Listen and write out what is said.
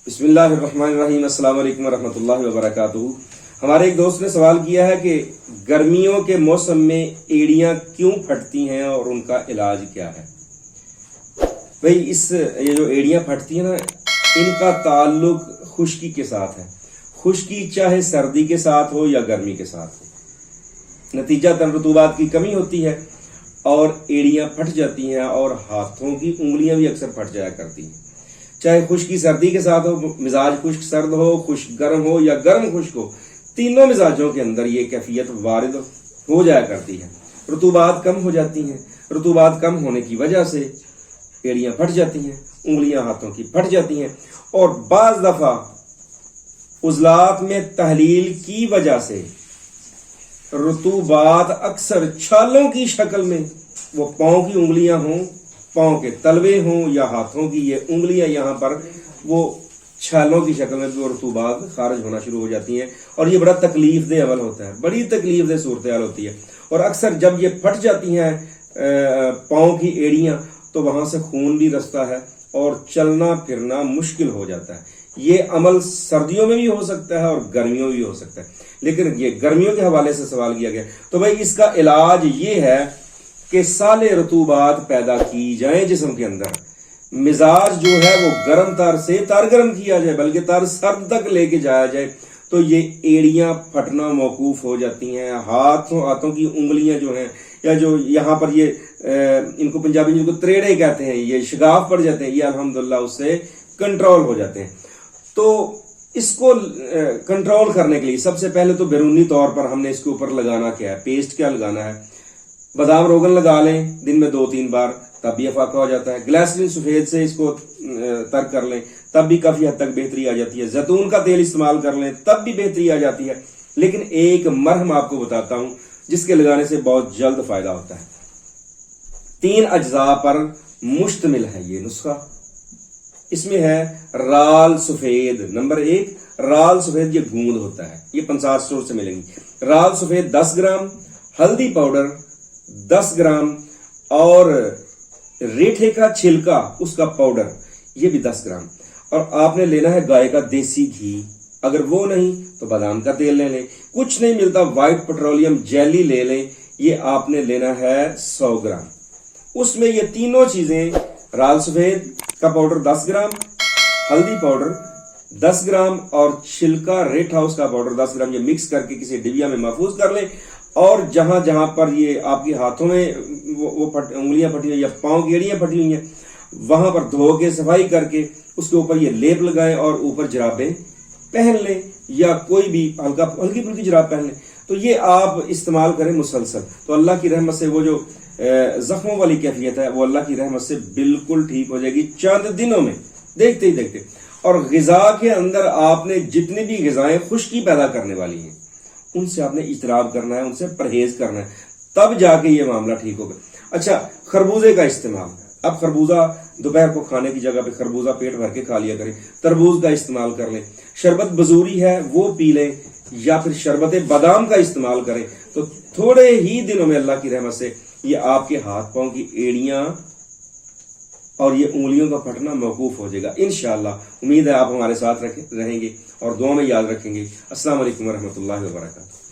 بسم اللہ الرحمن الرحیم۔ السلام علیکم ورحمۃ اللہ وبرکاتہ۔ ہمارے ایک دوست نے سوال کیا ہے کہ گرمیوں کے موسم میں ایڑیاں کیوں پھٹتی ہیں اور ان کا علاج کیا ہے۔ بھئی یہ جو ایڑیاں پھٹتی ہیں نا، ان کا تعلق خشکی کے ساتھ ہے۔ خشکی چاہے سردی کے ساتھ ہو یا گرمی کے ساتھ ہو، نتیجہ تن رطوبات کی کمی ہوتی ہے اور ایڑیاں پھٹ جاتی ہیں اور ہاتھوں کی انگلیاں بھی اکثر پھٹ جایا کرتی ہیں۔ چاہے خشکی سردی کے ساتھ ہو، مزاج خشک سرد ہو، خشک گرم ہو یا گرم خشک ہو، تینوں مزاجوں کے اندر یہ کیفیت وارد ہو جایا کرتی ہے۔ رطوبات کم ہو جاتی ہیں، رطوبات کم ہونے کی وجہ سے ایڑیاں پھٹ جاتی ہیں، انگلیاں ہاتھوں کی پھٹ جاتی ہیں، اور بعض دفعہ عضلات میں تحلیل کی وجہ سے رطوبات اکثر چھالوں کی شکل میں، وہ پاؤں کی انگلیاں ہوں، پاؤں کے تلوے ہوں یا ہاتھوں کی یہ انگلیاں، یہاں پر وہ چھالوں کی شکل میں وہ رطوبات خارج ہونا شروع ہو جاتی ہیں، اور یہ بڑا تکلیف دہ عمل ہوتا ہے، بڑی تکلیف دہ صورتحال ہوتی ہے۔ اور اکثر جب یہ پھٹ جاتی ہیں پاؤں کی ایڑیاں، تو وہاں سے خون بھی رستا ہے اور چلنا پھرنا مشکل ہو جاتا ہے۔ یہ عمل سردیوں میں بھی ہو سکتا ہے اور گرمیوں میں بھی ہو سکتا ہے، لیکن یہ گرمیوں کے حوالے سے سوال کیا گیا، تو بھائی اس کا علاج یہ ہے کہ سالے رطوبات پیدا کی جائیں جسم کے اندر، مزاج جو ہے وہ گرم تار سے تار گرم کیا جائے، بلکہ تار سرد تک لے کے جایا جائے، تو یہ ایڑیاں پھٹنا موقوف ہو جاتی ہیں۔ ہاتھوں کی انگلیاں جو ہیں، یا جو یہاں پر یہ ان کو پنجابی میں تریڑے کہتے ہیں، یہ شگاف پڑ جاتے ہیں، یہ الحمدللہ اس سے کنٹرول ہو جاتے ہیں۔ تو اس کو کنٹرول کرنے کے لیے سب سے پہلے تو بیرونی طور پر ہم نے اس کے اوپر لگانا کیا ہے، پیسٹ کیا لگانا ہے۔ بادام روغن لگا لیں دن میں 2-3 بار، تب بھی افاقہ ہو جاتا ہے۔ گلیسرین سفید سے اس کو ترک کر لیں، تب بھی کافی حد تک بہتری آ جاتی ہے۔ زیتون کا تیل استعمال کر لیں، تب بھی بہتری آ جاتی ہے۔ لیکن ایک مرہم آپ کو بتاتا ہوں جس کے لگانے سے بہت جلد فائدہ ہوتا ہے۔ 3 اجزاء پر مشتمل ہے یہ نسخہ۔ اس میں ہے رال سفید۔ نمبر 1، رال سفید، یہ گوند ہوتا ہے، یہ پنسار اسٹور سے ملیں گی۔ رال سفید 10 گرام، ہلدی پاؤڈر 10 گرام، اور ریٹھے کا چھلکا اس کا پاؤڈر یہ بھی 10 گرام، اور آپ نے لینا ہے گائے کا دیسی گھی، اگر وہ نہیں تو بادام کا تیل لے لیں، کچھ نہیں ملتا وائٹ پیٹرولیم جیلی لے لیں، یہ آپ نے لینا ہے 100 گرام۔ اس میں یہ تینوں چیزیں، رال سفید کا پاؤڈر 10 گرام، ہلدی پاؤڈر 10 گرام اور چھلکا ریڈ ہاؤس کا پاؤڈر 10 گرام، یہ مکس کر کے کسی ڈبیا میں محفوظ کر لیں، اور جہاں جہاں پر یہ آپ کے ہاتھوں میں وہ انگلیاں پھٹی ہوئی یا پاؤں کی ایڑیاں پھٹی ہوئی ہیں، وہاں پر دھو کے صفائی کر کے اس کے اوپر یہ لیپ لگائیں اور اوپر جرابیں پہن لیں، یا کوئی بھی ہلکی پھلکی جراب پہن لیں۔ تو یہ آپ استعمال کریں مسلسل، تو اللہ کی رحمت سے وہ جو زخموں والی کیفیت ہے وہ اللہ کی رحمت سے بالکل ٹھیک ہو جائے گی چند دنوں میں، دیکھتے ہی دیکھتے۔ اور غذا کے اندر آپ نے جتنی بھی غذائیں خشکی پیدا کرنے والی ہیں ان سے آپ نے اجتناب کرنا ہے، ان سے پرہیز کرنا ہے، تب جا کے یہ معاملہ ٹھیک ہوگا۔ اچھا، خربوزے کا استعمال، اب خربوزہ دوپہر کو کھانے کی جگہ پہ خربوزہ پیٹ بھر کے کھا لیا کریں، تربوز کا استعمال کر لیں، شربت بزوری ہے وہ پی لیں، یا پھر شربت بادام کا استعمال کریں، تو تھوڑے ہی دنوں میں اللہ کی رحمت سے یہ آپ کے ہاتھ پاؤں کی ایڑیاں اور یہ انگلیوں کا پھٹنا موقوف ہو جائے گا انشاءاللہ۔ امید ہے آپ ہمارے ساتھ رہیں گے اور دعا میں یاد رکھیں گے۔ السلام علیکم ورحمۃ اللہ وبرکاتہ۔